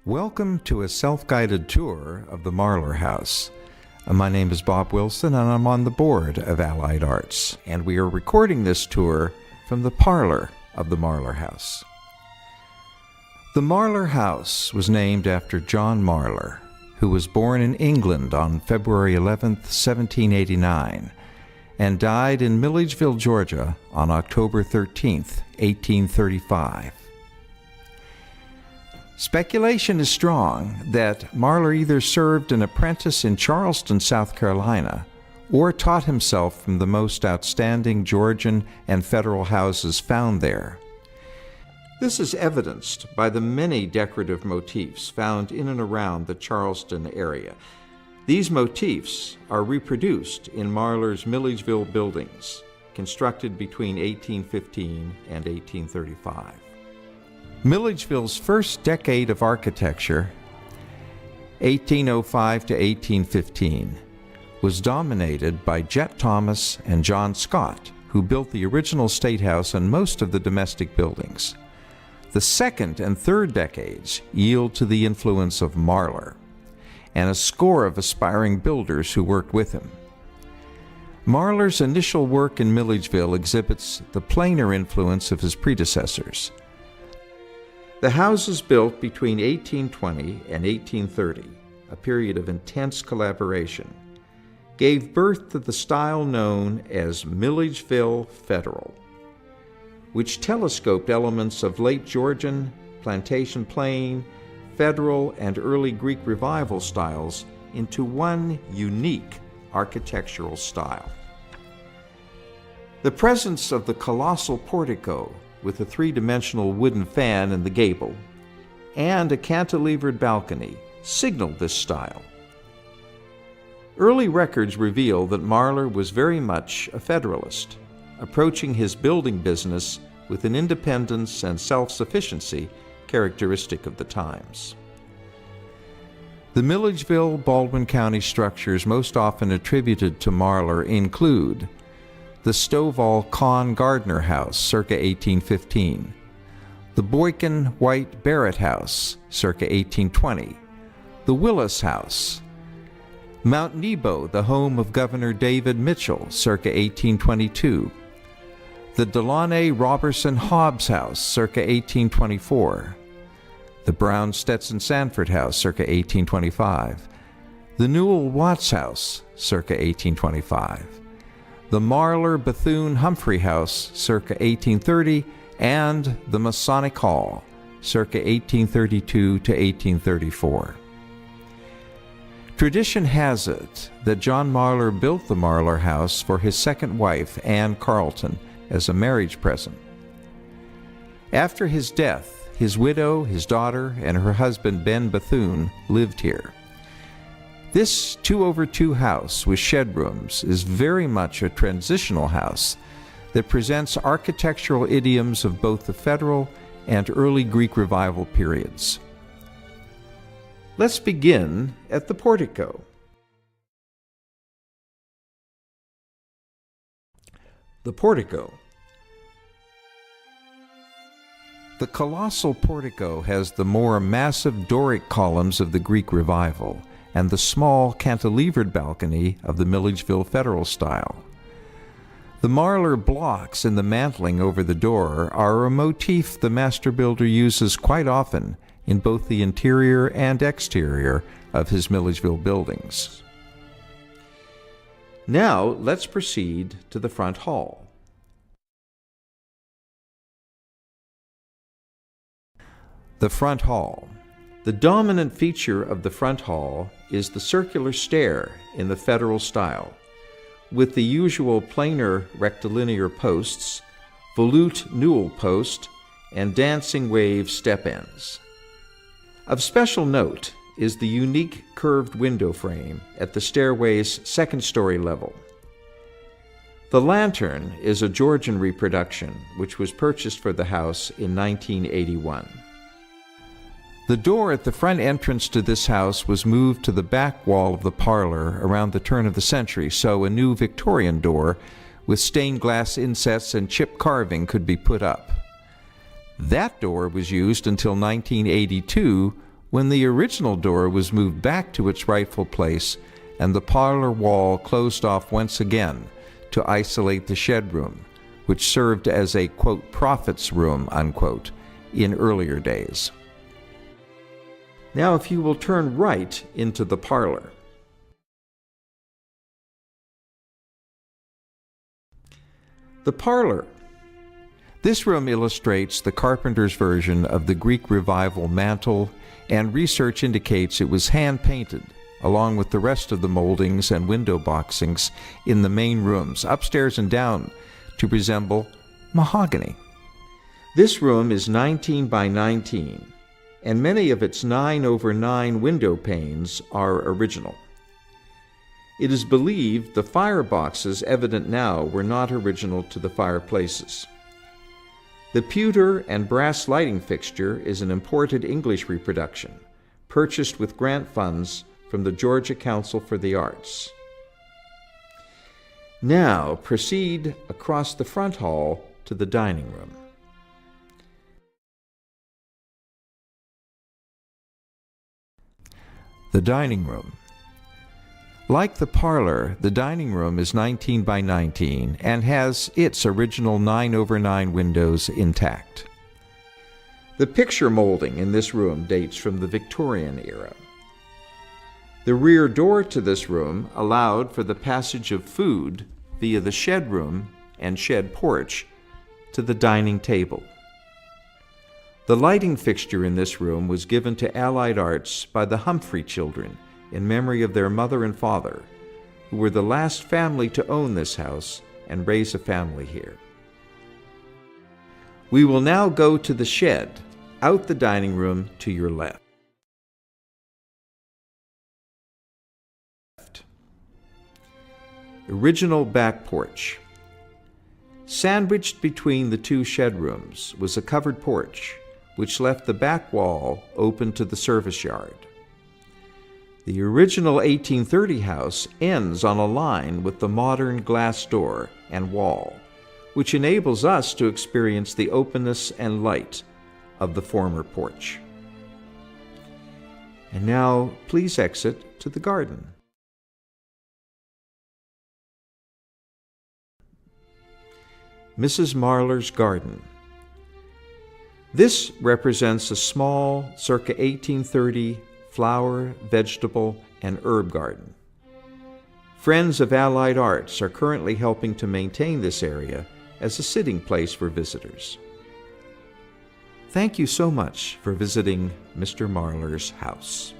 Welcome to a self-guided tour of the Marlor House. My name is Bob Wilson and I'm on the board of Allied Arts, and we are recording this tour from the parlor of the Marlor House. The Marlor House was named after John Marlor, who was born in England on February 11, 1789, and died in Milledgeville, Georgia on October 13, 1835. Speculation is strong that Marlor either served an apprentice in Charleston, South Carolina, or taught himself from the most outstanding Georgian and federal houses found there. This is evidenced by the many decorative motifs found in and around the Charleston area. These motifs are reproduced in Marlor's Milledgeville buildings, constructed between 1815 and 1835. Milledgeville's first decade of architecture, 1805 to 1815, was dominated by Jet Thomas and John Scott, who built the original State House and most of the domestic buildings. The second and third decades yield to the influence of Marlor and a score of aspiring builders who worked with him. Marlor's initial work in Milledgeville exhibits the plainer influence of his predecessors. The houses built between 1820 and 1830, a period of intense collaboration, gave birth to the style known as Milledgeville Federal, which telescoped elements of late Georgian, plantation plain, Federal, and early Greek Revival styles into one unique architectural style. The presence of the colossal portico with a three-dimensional wooden fan in the gable and a cantilevered balcony signaled this style. Early records reveal that Marlor was very much a Federalist, approaching his building business with an independence and self-sufficiency characteristic of the times. The Milledgeville, Baldwin County structures most often attributed to Marlor include the Stovall Con Gardner House, circa 1815, the Boykin White Barrett House, circa 1820, the Willis House, Mount Nebo, the home of Governor David Mitchell, circa 1822, the Delaunay Robertson Hobbs House, circa 1824, the Brown Stetson Sanford House, circa 1825, the Newell Watts House, circa 1825, the Marlor Bethune Humphrey House, circa 1830, and the Masonic Hall, circa 1832 to 1834. Tradition has it that John Marlor built the Marlor House for his second wife, Anne Carleton, as a marriage present. After his death, his widow, his daughter, and her husband, Ben Bethune, lived here. This 2-over-2 house with shed rooms is very much a transitional house that presents architectural idioms of both the Federal and early Greek Revival periods. Let's begin at the portico. The portico. The colossal portico has the more massive Doric columns of the Greek Revival and the small cantilevered balcony of the Milledgeville Federal style. The Marlor blocks in the mantling over the door are a motif the master builder uses quite often in both the interior and exterior of his Milledgeville buildings. Now let's proceed to the front hall. The front hall. The dominant feature of the front hall is the circular stair in the Federal style, with the usual planar rectilinear posts, volute newel post, and dancing wave step ends. Of special note is the unique curved window frame at the stairway's second-story level. The lantern is a Georgian reproduction which was purchased for the house in 1981. The door at the front entrance to this house was moved to the back wall of the parlor around the turn of the century, so a new Victorian door with stained glass insets and chip carving could be put up. That door was used until 1982, when the original door was moved back to its rightful place and the parlor wall closed off once again to isolate the shed room, which served as a, quote, prophet's room, unquote, in earlier days. Now, if you will turn right into the parlor. The parlor. This room illustrates the carpenter's version of the Greek Revival mantel, and research indicates it was hand-painted, along with the rest of the moldings and window boxings in the main rooms, upstairs and down, to resemble mahogany. This room is 19 by 19, and many of its 9/9 window panes are original. It is believed the fireboxes evident now were not original to the fireplaces. The pewter and brass lighting fixture is an imported English reproduction, purchased with grant funds from the Georgia Council for the Arts. Now proceed across the front hall to the dining room. The dining room. Like the parlor, the dining room is 19 by 19 and has its original 9/9 windows intact. The picture molding in this room dates from the Victorian era. The rear door to this room allowed for the passage of food via the shed room and shed porch to the dining table. The lighting fixture in this room was given to Allied Arts by the Humphrey children in memory of their mother and father, who were the last family to own this house and raise a family here. We will now go to the shed, out the dining room to your left. Original back porch. Sandwiched between the two shed rooms was a covered porch, which left the back wall open to the service yard. The original 1830 house ends on a line with the modern glass door and wall, which enables us to experience the openness and light of the former porch. And now, please exit to the garden. Mrs. Marlor's garden. This represents a small, circa 1830, flower, vegetable, and herb garden. Friends of Allied Arts are currently helping to maintain this area as a sitting place for visitors. Thank you so much for visiting Mr. Marlor's house.